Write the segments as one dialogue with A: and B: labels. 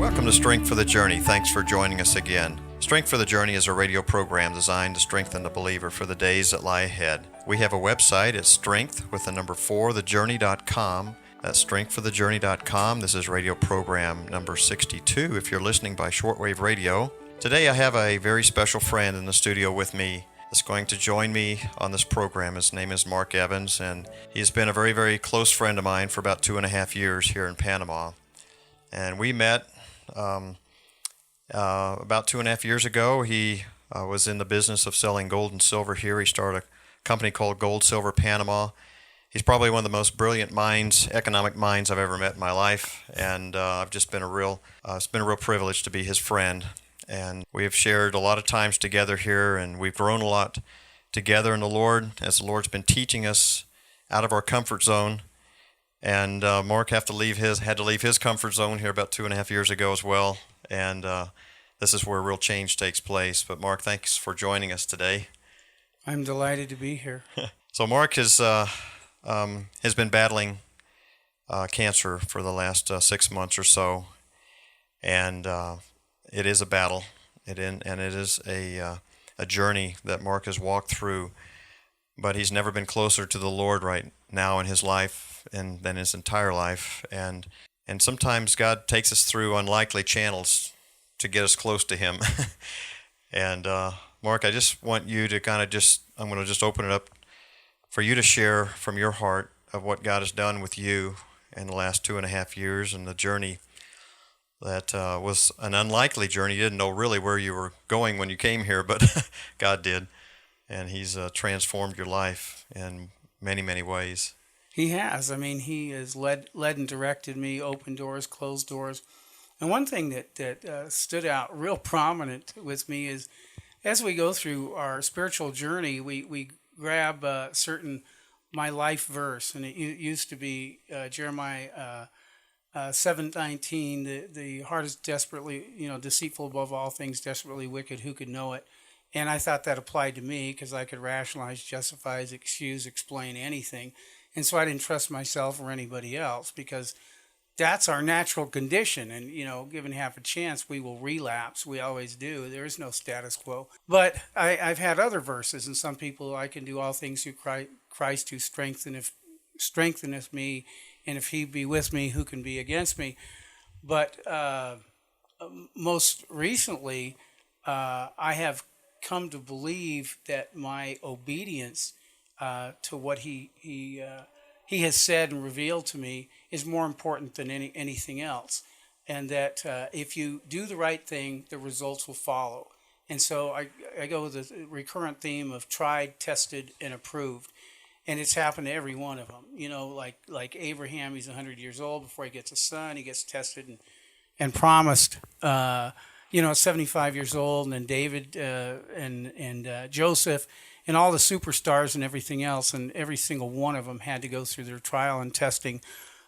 A: Welcome to Strength for the Journey. Thanks for joining us again. Strength for the Journey is a radio program designed to strengthen the believer for the days that lie ahead. We have a website. It's strength4thejourney.com. That's strength4thejourney.com. This is radio program number 62 if you're listening by shortwave radio. Today I have a very special friend in the studio with me that's going to join me on this program. His name is Mark Evans, and he's been a very, very close friend of mine for about 2.5 years here in Panama. And we met about 2.5 years ago. He was in the business of selling gold and silver here. He started a company called Gold Silver Panama. He's probably one of the most brilliant minds, economic minds I've ever met in my life, and I've just been it's been a real privilege to be his friend. And we have shared a lot of times together here, and we've grown a lot together in the Lord as the Lord's been teaching us out of our comfort zone. And Mark had to leave his comfort zone here about 2.5 years ago as well. And this is where real change takes place. But Mark, thanks for joining us today.
B: I'm delighted to be here.
A: So Mark has been battling cancer for the last 6 months or so, and it is a battle, and it is a journey that Mark has walked through. But he's never been closer to the Lord right now in his life than his entire life. And sometimes God takes us through unlikely channels to get us close to Him. And Mark, I just want you to I'm going to just open it up for you to share from your heart of what God has done with you in the last 2.5 years and the journey that was an unlikely journey. You didn't know really where you were going when you came here, but God did. And He's transformed your life in many, many ways.
B: He has. I mean, He has led and directed me, opened doors, closed doors. And one thing that stood out real prominent with me is as we go through our spiritual journey, we grab my life verse. And it used to be Jeremiah 7:19, the heart is desperately, deceitful above all things, desperately wicked, who could know it? And I thought that applied to me because I could rationalize, justify, excuse, explain anything. And so I didn't trust myself or anybody else because that's our natural condition. And, given half a chance, we will relapse. We always do. There is no status quo. But I've had other verses, and some people, I can do all things through Christ who strengtheneth me. And if He be with me, who can be against me? But most recently, I have come to believe that my obedience to what he has said and revealed to me is more important than anything else, and that if you do the right thing, the results will follow. And so I go with the recurrent theme of tried, tested, and approved, and it's happened to every one of them. Like Abraham, he's 100 years old before he gets a son. He gets tested and promised. At 75 years old, and then David and Joseph and all the superstars and everything else, and every single one of them had to go through their trial and testing.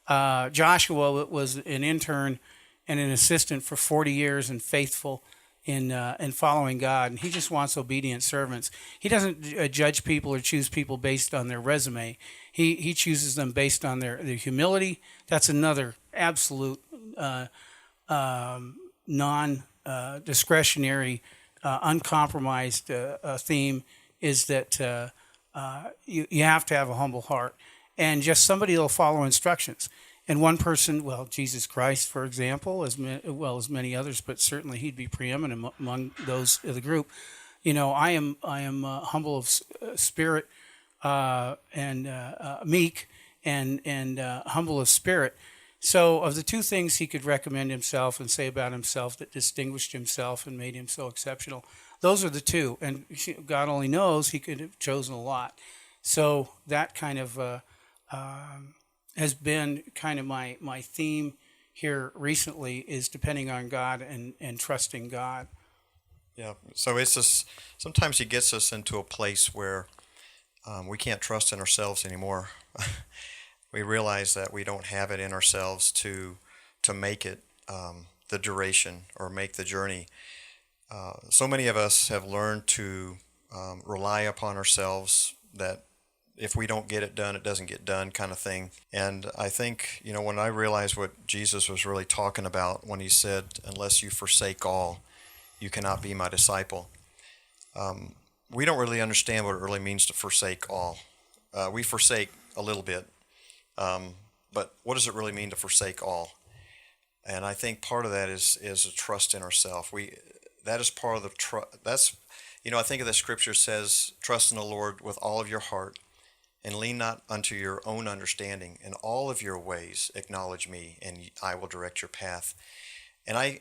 B: Joshua was an intern and an assistant for 40 years and faithful in following God, and he just wants obedient servants. He doesn't judge people or choose people based on their resume. He chooses them based on their humility. That's another absolute non-discretionary, uncompromised theme is that you have to have a humble heart and just somebody that'll follow instructions. And one person, Jesus Christ, for example, as well as many others, but certainly He'd be preeminent among those of the group. I am humble of spirit and meek and humble of spirit. So of the two things He could recommend Himself and say about Himself that distinguished Himself and made Him so exceptional, those are the two. And God only knows He could have chosen a lot. So that kind of has been kind of my theme here recently, is depending on God and trusting God.
A: Yeah, so it's just, sometimes He gets us into a place where we can't trust in ourselves anymore. We realize that we don't have it in ourselves to make it the duration or make the journey. So many of us have learned to rely upon ourselves, that if we don't get it done, it doesn't get done kind of thing. And I think, when I realized what Jesus was really talking about when he said, unless you forsake all, you cannot be my disciple. We don't really understand what it really means to forsake all. We forsake a little bit, but what does it really mean to forsake all? And I think part of that is a trust in ourselves. That is part of the trust. I think of the scripture says, trust in the Lord with all of your heart and lean not unto your own understanding. In all of your ways acknowledge me, and I will direct your path. And I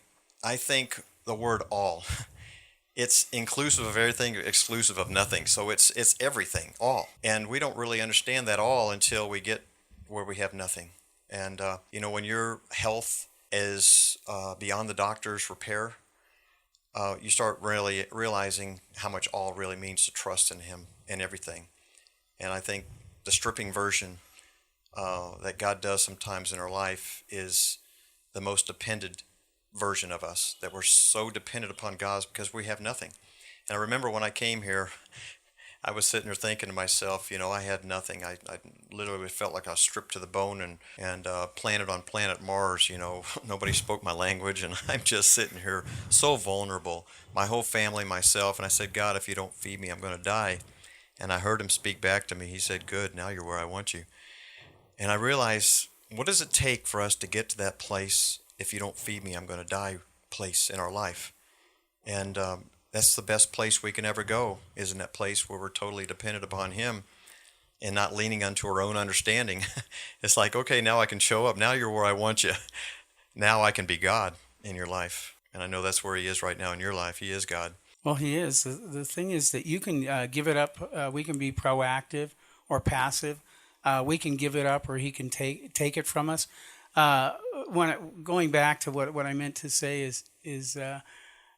A: think the word all, it's inclusive of everything, exclusive of nothing. So it's everything, all. And we don't really understand that all until we get where we have nothing. And, when your health is beyond the doctor's repair, you start really realizing how much all really means to trust in him in everything. And I think the stripping version that God does sometimes in our life is the most dependent version of us, that we're so dependent upon God because we have nothing. And I remember when I came here, I was sitting there thinking to myself, I had nothing. I literally felt like I was stripped to the bone and planted on planet Mars. Nobody spoke my language, and I'm just sitting here so vulnerable. My whole family, myself, and I said, God, if you don't feed me, I'm going to die. And I heard him speak back to me. He said, good, now you're where I want you. And I realized, what does it take for us to get to that place, if you don't feed me, I'm going to die, place in our life? And that's the best place we can ever go, is in that place where we're totally dependent upon him and not leaning unto our own understanding. It's like, okay, now I can show up. Now you're where I want you. Now I can be God in your life. And I know that's where he is right now in your life. He is God.
B: Well, he is. The thing is that you can give it up. We can be proactive or passive. We can give it up, or he can take it from us. Going back to what I meant to say is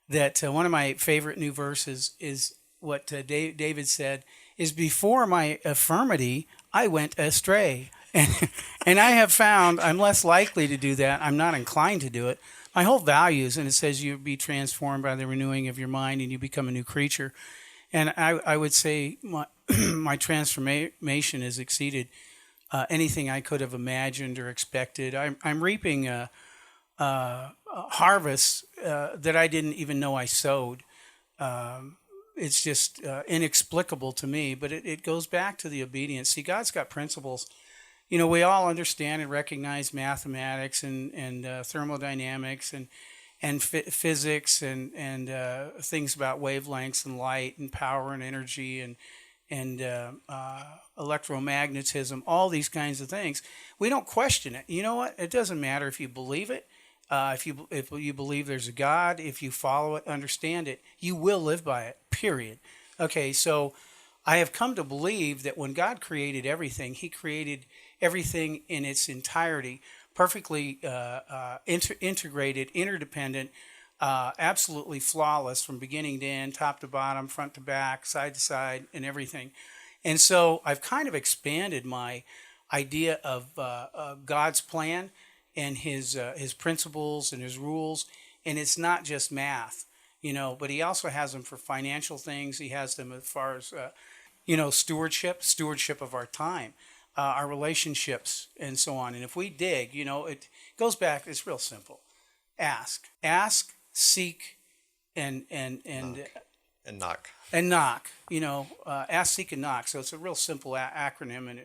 B: that one of my favorite new verses is what David said, is before my infirmity, I went astray. And I have found I'm less likely to do that. I'm not inclined to do it. My whole values, and it says you be transformed by the renewing of your mind and you become a new creature. And I would say my transformation has exceeded anything I could have imagined or expected. I'm reaping a harvest that I didn't even know I sowed. It's just inexplicable to me, but it goes back to the obedience. See, God's got principles. We all understand and recognize mathematics and thermodynamics and physics and things about wavelengths and light and power and energy and electromagnetism, all these kinds of things. We don't question it. You know what? It doesn't matter if you believe it. If you believe there's a God, if you follow it, understand it, you will live by it, period. Okay, so I have come to believe that when God created everything, he created everything in its entirety, perfectly integrated, interdependent, absolutely flawless from beginning to end, top to bottom, front to back, side to side, and everything. And so I've kind of expanded my idea of God's plan and his principles and his rules, and it's not just math, but he also has them for financial things. He has them as far as stewardship of our time, our relationships, and so on. And if we dig, it goes back. It's real simple. Ask, seek, and
A: knock.
B: And knock. Ask, seek, and knock. So it's a real simple acronym, and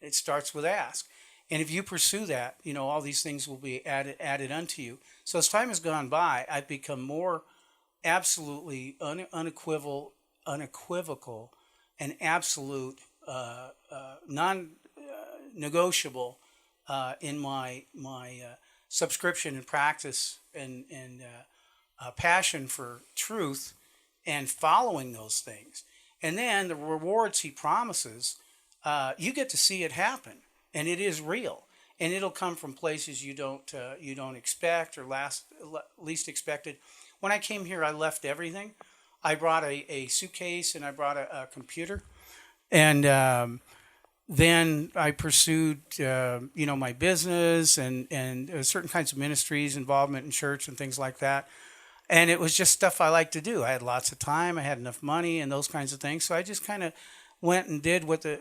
B: it starts with ask. And if you pursue that, all these things will be added unto you. So as time has gone by, I've become more absolutely unequivocal and absolute, non-negotiable in my subscription and practice and passion for truth and following those things. And then the rewards he promises, you get to see it happen. And it is real, and it'll come from places you don't expect or least expected. When I came here, I left everything. I brought a suitcase and I brought a computer, and then I pursued my business and certain kinds of ministries, involvement in church and things like that. And it was just stuff I like to do. I had lots of time, I had enough money, and those kinds of things. So I just kind of went and did what the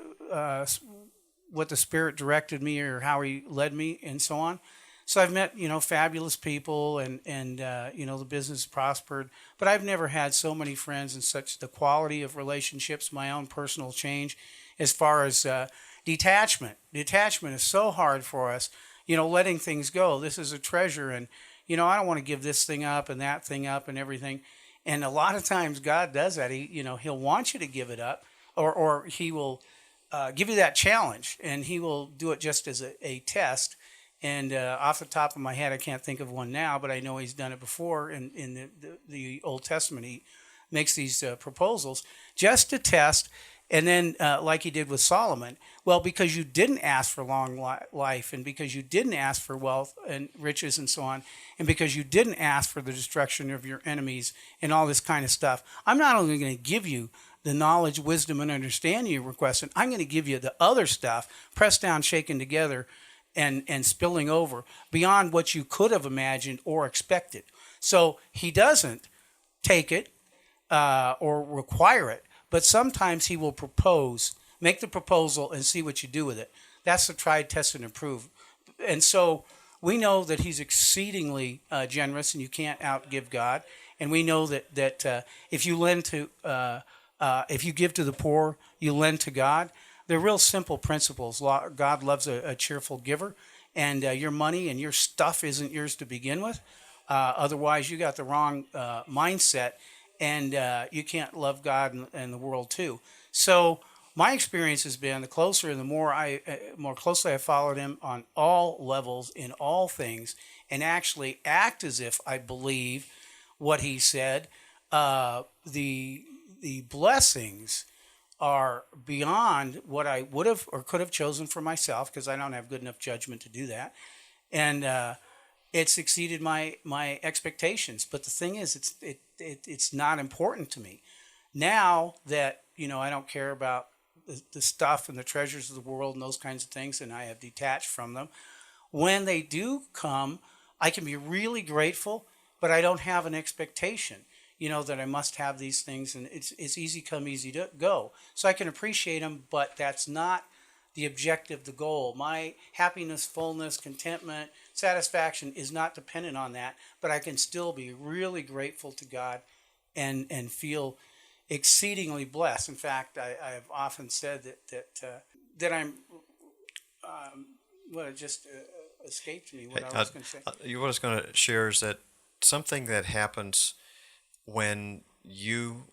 B: Spirit directed me or how He led me, and so on. So I've met, fabulous people, and the business prospered. But I've never had so many friends and such the quality of relationships, my own personal change, as far as detachment. Detachment is so hard for us, letting things go. This is a treasure, and I don't want to give this thing up and that thing up and everything. And a lot of times God does that. He'll want you to give it up, or He will give you that challenge, and He will do it just as a test. And off the top of my head, I can't think of one now, but I know He's done it before in the Old Testament. He makes these proposals just to test, and then like He did with Solomon. Well, because you didn't ask for long life, and because you didn't ask for wealth and riches and so on, and because you didn't ask for the destruction of your enemies and all this kind of stuff, I'm not only going to give you the knowledge, wisdom, and understanding you're requesting, I'm going to give you the other stuff, pressed down, shaken together, and spilling over beyond what you could have imagined or expected. So He doesn't take it or require it, but sometimes He will make the proposal and see what you do with it. That's the tried, tested, and approved. And so we know that He's exceedingly generous, and you can't outgive God. And we know that if you lend to, if you give to the poor, you lend to God. They're real simple principles. God loves a cheerful giver, and your money and your stuff isn't yours to begin with. Otherwise, you got the wrong mindset, and you can't love God and the world too. So my experience has been the closer and the more closely I followed Him on all levels in all things, and actually act as if I believe what He said. The blessings are beyond what I would have or could have chosen for myself, because I don't have good enough judgment to do that, and it's exceeded my expectations. But the thing is, it's not important to me now that I don't care about the stuff and the treasures of the world and those kinds of things, and I have detached from them. When they do come, I can be really grateful, but I don't have an expectation. That I must have these things, and it's easy come, easy to go. So I can appreciate them, but that's not the objective, the goal. My happiness, fullness, contentment, satisfaction is not dependent on that, but I can still be really grateful to God and feel exceedingly blessed. In fact, I have often said that I'm well, it just escaped me what I was going to say.
A: What I was going to share is that something that happens when you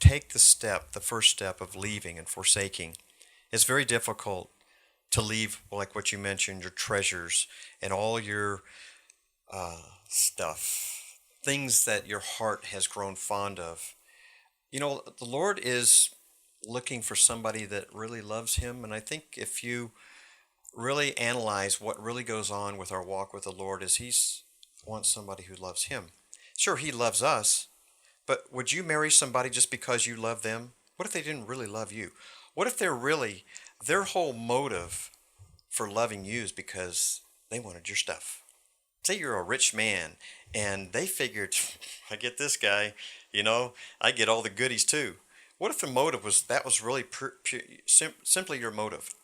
A: take the first step of leaving and forsaking, it's very difficult to leave, like what you mentioned, your treasures and all your stuff, things that your heart has grown fond of. The Lord is looking for somebody that really loves Him, and I think if you really analyze what really goes on with our walk with the Lord, is He wants somebody who loves Him. Sure, He loves us, but would you marry somebody just because you love them? What if they didn't really love you? What if their whole motive for loving you is because they wanted your stuff? Say you're a rich man, and they figured, I get this guy, I get all the goodies too. What if the motive was really simply your motive?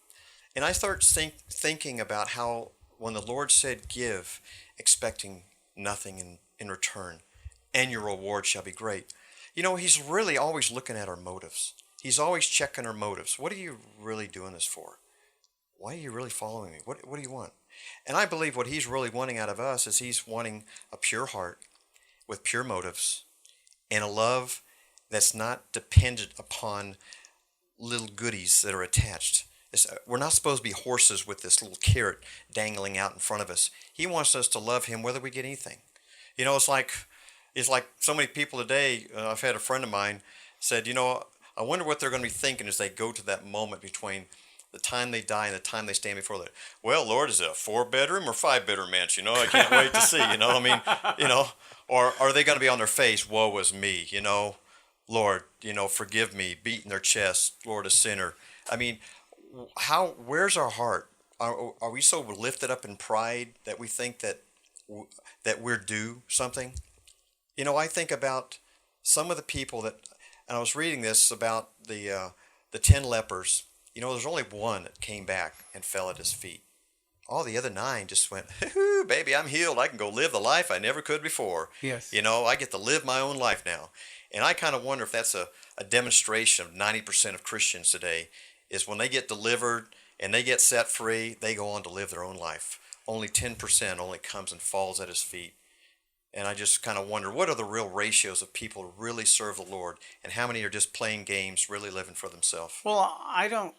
A: And I start thinking about how when the Lord said, give, expecting nothing in return, and your reward shall be great. He's really always looking at our motives. He's always checking our motives. What are you really doing this for? Why are you really following me? What do you want? And I believe what He's really wanting out of us is He's wanting a pure heart with pure motives and a love that's not dependent upon little goodies that are attached. We're not supposed to be horses with this little carrot dangling out in front of us. He wants us to love Him whether we get anything. It's like so many people today. I've had a friend of mine said, I wonder what they're going to be thinking as they go to that moment between the time they die and the time they stand before the, well, Lord, is it a 4-bedroom or 5-bedroom mansion? I can't wait to see, or are they going to be on their face, woe is me, Lord, forgive me, beating their chest, Lord, a sinner. Where's our heart? Are we so lifted up in pride that we think that we're due something? I think about some of the people that And I was reading this about the 10 lepers. You know, there's only one that came back and fell at his feet. All the other 9 just went, "Hoo, baby, I'm healed. I can go live the life I never could before.
B: Yes.
A: You know, I get to live my own life now." And I kind of wonder if that's a demonstration of 90% of Christians today, is when they get delivered and they get set free, they go on to live their own life. Only 10% only comes and falls at his feet. And I just kind of wonder, what are the real ratios of people who really serve the Lord, and how many are just playing games, really living for themselves?
B: Well, I don't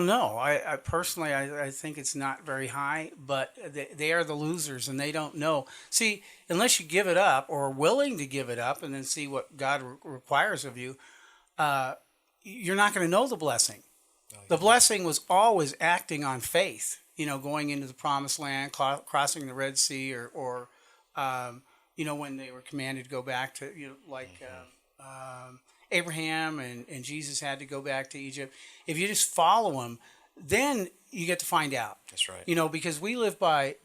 B: know. I personally, I think it's not very high, but they are the losers, and they don't know. See, unless you give it up or are willing to give it up, and then see what God requires of you, you're not going to know the blessing. The blessing was always acting on faith. You know, going into the Promised Land, crossing the Red Sea, or you know, when they were commanded to go back to, you know, like Abraham and Jesus had to go back to Egypt. If you just follow them, then you get to find out.
A: That's right.
B: You know, because we live by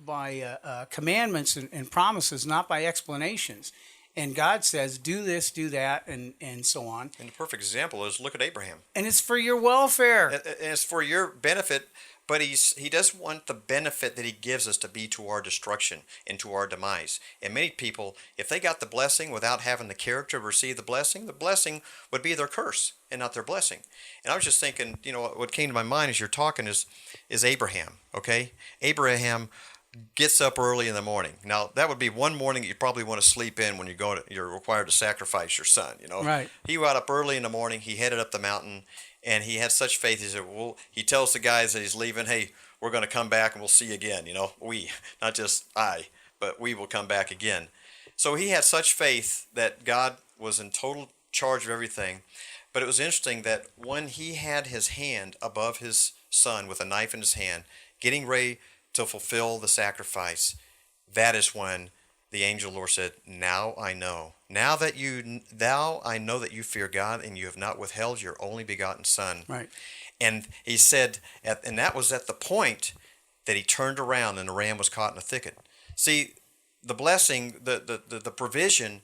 B: commandments and promises, not by explanations. And God says, do this, do that, and so on.
A: And the perfect example is, look at Abraham.
B: And it's for your welfare.
A: And it's for your benefit, but he doesn't want the benefit that he gives us to be to our destruction and to our demise. And many people, if they got the blessing without having the character to receive the blessing would be their curse and not their blessing. And I was just thinking, you know, what came to my mind as you're talking is Abraham, okay? Abraham gets up early in the morning. Now, that would be one morning you probably want to sleep in when you're required to sacrifice your son, you know?
B: Right.
A: He got up early in the morning, he headed up the mountain, and he had such faith. He said, well, he tells the guys that he's leaving, hey, we're going to come back and we'll see you again. You know, we, not just I, but we will come back again. So he had such faith that God was in total charge of everything. But it was interesting that when he had his hand above his son with a knife in his hand, getting ready to fulfill the sacrifice, that is when the angel of the Lord said, now I know. Now I know that you fear God, and you have not withheld your only begotten son.
B: Right.
A: And he said, and that was at the point that he turned around and the ram was caught in a thicket. See, the blessing, the provision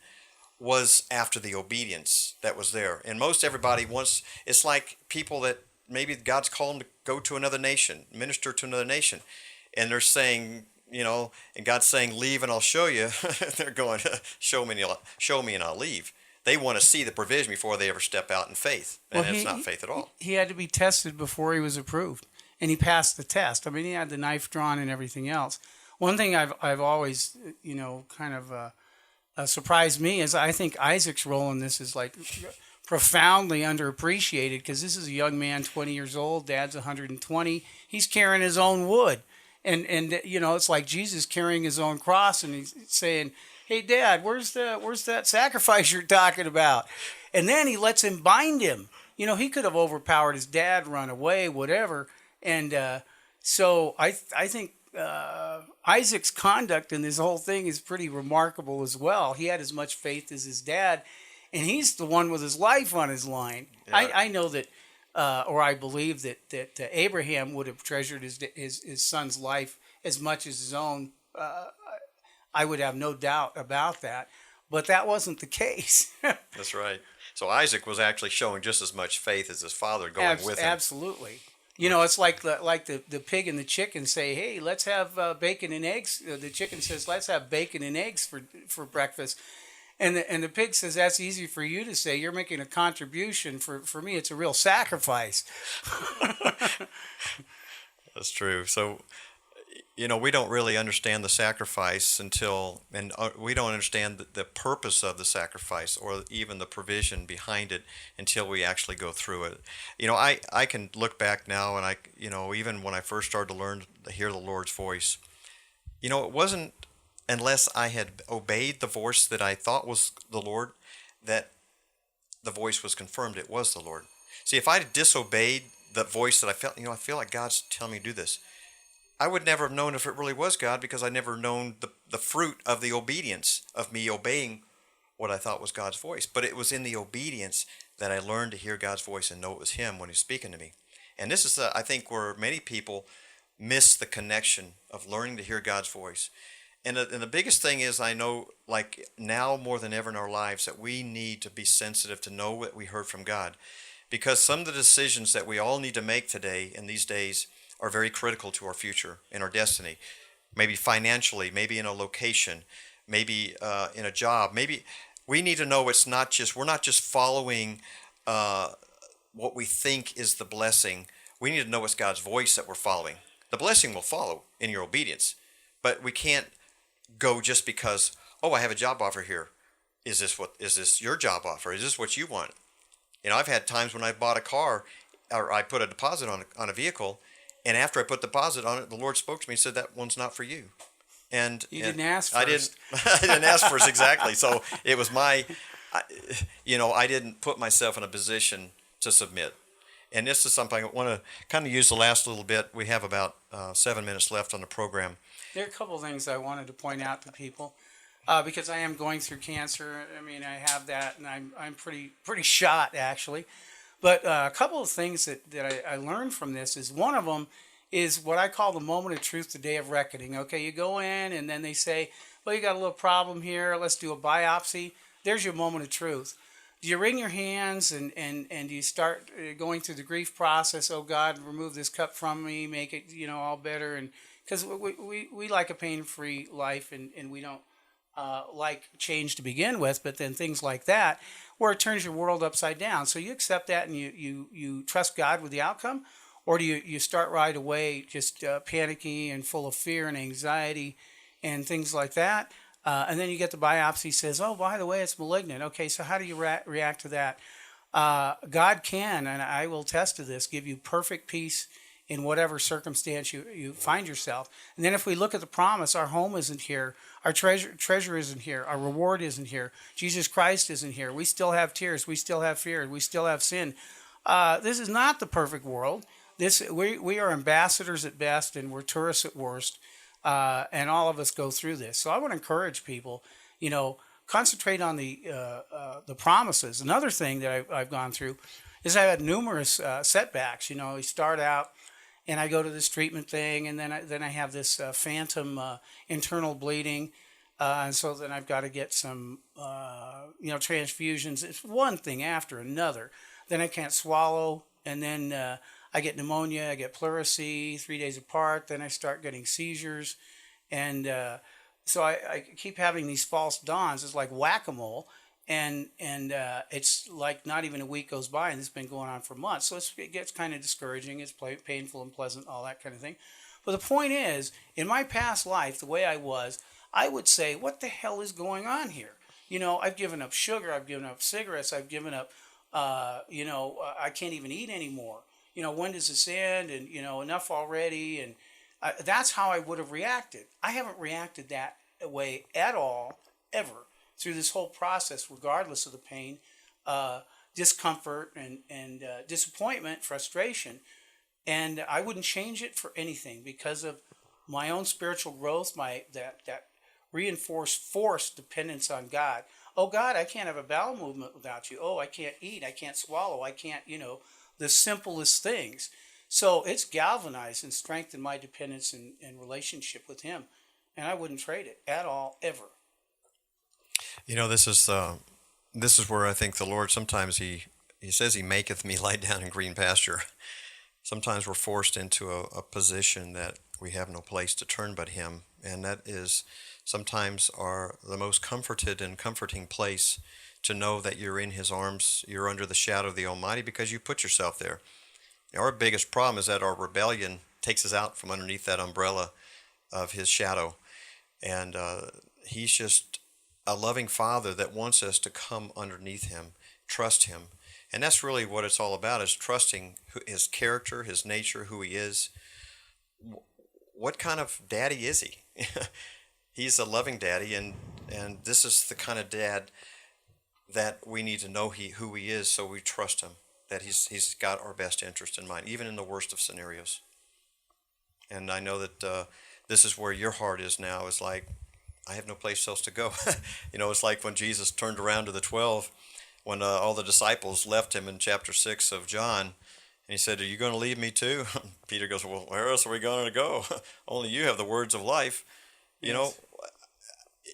A: was after the obedience that was there. And most everybody wants, it's like people that maybe God's called them to go to another nation, minister to another nation. And they're saying, you know, and God's saying, leave and I'll show you. They're going, show me and I'll leave. They want to see the provision before they ever step out in faith. And it's not faith at all.
B: He had to be tested before he was approved. And he passed the test. I mean, he had the knife drawn and everything else. One thing I've always, you know, kind of surprised me is I think Isaac's role in this is like profoundly underappreciated, because this is a young man, 20 years old. Dad's 120. He's carrying his own wood. And you know, it's like Jesus carrying his own cross, and he's saying, hey, Dad, where's that sacrifice you're talking about? And then he lets him bind him. You know, he could have overpowered his dad, run away, whatever. And so I think Isaac's conduct in this whole thing is pretty remarkable as well. He had as much faith as his dad, and he's the one with his life on his line. Yeah. I know that, or I believe that Abraham would have treasured his son's life as much as his own. I would have no doubt about that, but that wasn't the case.
A: That's right. So Isaac was actually showing just as much faith as his father going with him.
B: Absolutely. You know, it's like the pig and the chicken say, hey, let's have bacon and eggs. The chicken says, let's have bacon and eggs for breakfast. And the pig says, that's easy for you to say. You're making a contribution. For me, it's a real sacrifice.
A: That's true. So, you know, we don't really understand the sacrifice and we don't understand the purpose of the sacrifice or even the provision behind it until we actually go through it. You know, I can look back now, and you know, even when I first started to hear the Lord's voice, you know, it wasn't unless I had obeyed the voice that I thought was the Lord that the voice was confirmed it was the Lord. See, if I had disobeyed the voice that I felt, you know, I feel like God's telling me to do this, I would never have known if it really was God, because I never known the fruit of the obedience of me obeying what I thought was God's voice. But it was in the obedience that I learned to hear God's voice and know it was Him when He's speaking to me. And this is, I think, where many people miss the connection of learning to hear God's voice. And the biggest thing is, I know, like now more than ever in our lives, that we need to be sensitive to know what we heard from God. Because some of the decisions that we all need to make today in these days are very critical to our future and our destiny. Maybe financially, maybe in a location, maybe in a job. Maybe we need to know we're not just following what we think is the blessing. We need to know it's God's voice that we're following. The blessing will follow in your obedience, but we can't go just because, oh, I have a job offer here. Is this your job offer? Is this what you want? I've had times when I bought a car, or I put a deposit on a vehicle, and after I put the deposit on it, the Lord spoke to me and said, that one's not for you.
B: You didn't ask first.
A: I didn't. I didn't ask first, exactly. So it was I didn't put myself in a position to submit. And this is something I want to kind of use the last little bit. We have about 7 minutes left on the program.
B: There are a couple of things I wanted to point out to people because I am going through cancer. I mean, I have that, and I'm pretty shot actually. But a couple of things that I learned from this is, one of them is what I call the moment of truth, the day of reckoning. Okay, you go in and then they say, well, you got a little problem here. Let's do a biopsy. There's your moment of truth. Do you wring your hands and do you start going through the grief process? Oh God, remove this cup from me, make it all better. And because we like a pain-free life, and we don't like change to begin with, but then things like that where it turns your world upside down. So you accept that and you trust God with the outcome, or do you start right away just panicky and full of fear and anxiety and things like that? And then you get the biopsy, says, oh, by the way, it's malignant. Okay, so how do you react to that? God can, and I will attest to this, give you perfect peace in whatever circumstance you find yourself. And then if we look at the promise, our home isn't here, our treasure isn't here, our reward isn't here, Jesus Christ isn't here. We still have tears, we still have fear, we still have sin. This is not the perfect world. We are ambassadors at best, and we're tourists at worst. And all of us go through this. So I want to encourage people, concentrate on the promises. Another thing that I've gone through is I've had numerous setbacks. You start out, and I go to this treatment thing, and then I have this phantom internal bleeding, and so then I've got to get some transfusions. It's one thing after another. Then I can't swallow, and then I get pneumonia, I get pleurisy 3 days apart, then I start getting seizures. And so I keep having these false dawns. It's like whack-a-mole. And it's like not even a week goes by, and it's been going on for months. So it gets kind of discouraging. It's painful and pleasant, all that kind of thing. But the point is, in my past life, the way I would say, what the hell is going on here? I've given up sugar. I've given up cigarettes. I've given up, I can't even eat anymore. When does this end? And, enough already. And that's how I would have reacted. I haven't reacted that way at all, ever, through this whole process, regardless of the pain, discomfort, and disappointment, frustration. And I wouldn't change it for anything because of my own spiritual growth, that reinforced forced dependence on God. Oh, God, I can't have a bowel movement without you. Oh, I can't eat. I can't swallow. I can't, the simplest things. So it's galvanized and strengthened my dependence and relationship with Him. And I wouldn't trade it at all, ever.
A: This is where I think the Lord, sometimes He says He maketh me lie down in green pasture. Sometimes we're forced into a position that we have no place to turn but Him. And that is sometimes the most comforted and comforting place, to know that you're in His arms, you're under the shadow of the Almighty, because you put yourself there. Our biggest problem is that our rebellion takes us out from underneath that umbrella of His shadow. And He's just a loving Father that wants us to come underneath Him, trust Him. And that's really what it's all about, is trusting His character, His nature, who He is. What kind of daddy is He? He's a loving daddy, and this is the kind of dad that we need to know who He is, so we trust Him, that He's got our best interest in mind, even in the worst of scenarios. And I know that this is where your heart is now, is like, I have no place else to go. It's like when Jesus turned around to the 12, when all the disciples left Him in chapter 6 of John, and He said, are you going to leave me too? Peter goes, well, where else are we going to go? Only you have the words of life.
B: Yes.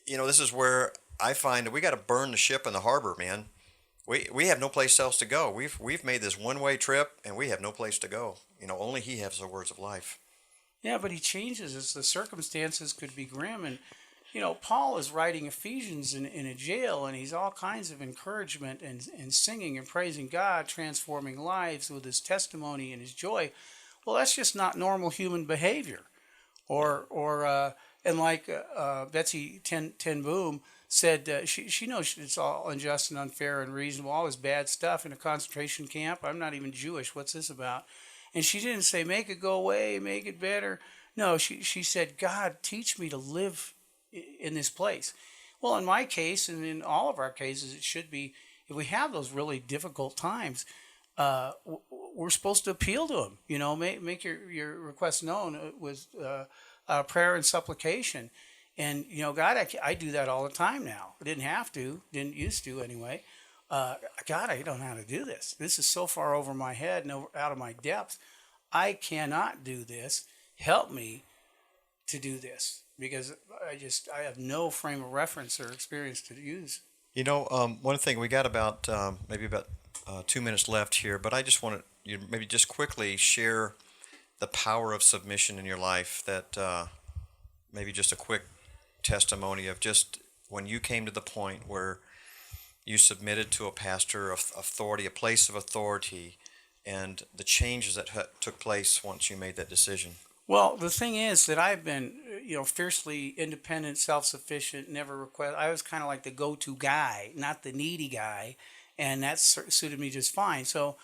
A: this is where I find that we got to burn the ship in the harbor, man. We have no place else to go. We've made this one-way trip, and we have no place to go. Only He has the words of life.
B: Yeah, but he changes us. The circumstances could be grim. And, Paul is writing Ephesians in a jail, and he's all kinds of encouragement and singing and praising God, transforming lives with his testimony and his joy. Well, that's just not normal human behavior. And like Betsy Ten Boom said, she knows it's all unjust and unfair and reasonable, all this bad stuff in a concentration camp. I'm not even Jewish. What's this about? And she didn't say, make it go away, make it better. No, she said, God, teach me to live in this place. Well, in my case, and in all of our cases, it should be, if we have those really difficult times, we're supposed to appeal to Him. Make your request known with prayer and supplication. And, God, I do that all the time now. I didn't have to, didn't used to anyway. God, I don't know how to do this. This is so far over my head and out of my depth. I cannot do this. Help me to do this, because I have no frame of reference or experience to use.
A: One thing, we got about maybe about 2 minutes left here, but I just want you to maybe just quickly share the power of submission in your life. That maybe just a quick testimony of just when you came to the point where you submitted to a pastor of authority, a place of authority, and the changes that took place once you made that decision.
B: Well, the thing is that I've been, fiercely independent, self-sufficient, never request. I was kind of like the go-to guy, not the needy guy, and that suited me just fine. So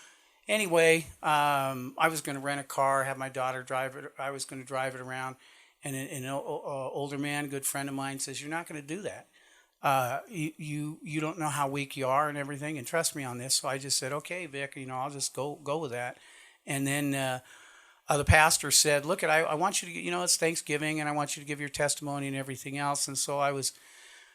B: anyway, I was going to rent a car, have my daughter drive it. I was going to drive it around, and an older man, good friend of mine, says, "You're not going to do that. You don't know how weak you are and everything, and trust me on this." So I just said, "Okay, Vic, I'll just go with that." And then the pastor said, "Look, I want you to, it's Thanksgiving, and I want you to give your testimony and everything else." And so I was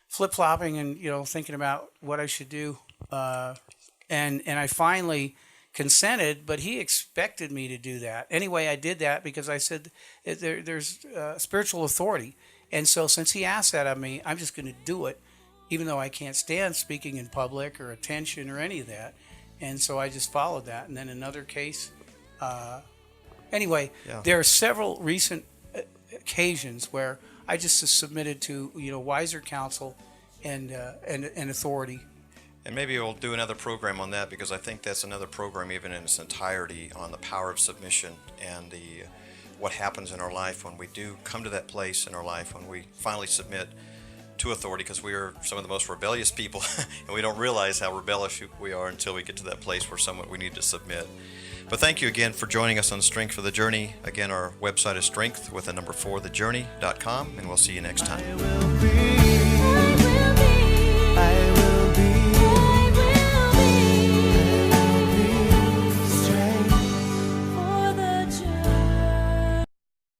B: flip-flopping and, thinking about what I should do. And I finally consented, but he expected me to do that. Anyway, I did that because I said there's spiritual authority. And so since he asked that of me, I'm just going to do it, even though I can't stand speaking in public or attention or any of that. And so I just followed that. And then another case. Anyway, there are several recent occasions where I just submitted to, wiser counsel and authority.
A: And maybe we'll do another program on that, because I think that's another program even in its entirety on the power of submission and what happens in our life when we do come to that place in our life when we finally submit to authority, because we are some of the most rebellious people and we don't realize how rebellious we are until we get to that place where we need to submit. But thank you again for joining us on Strength for the Journey. Again, our website is strength4thejourney.com, and we'll see you next time.
C: I will be.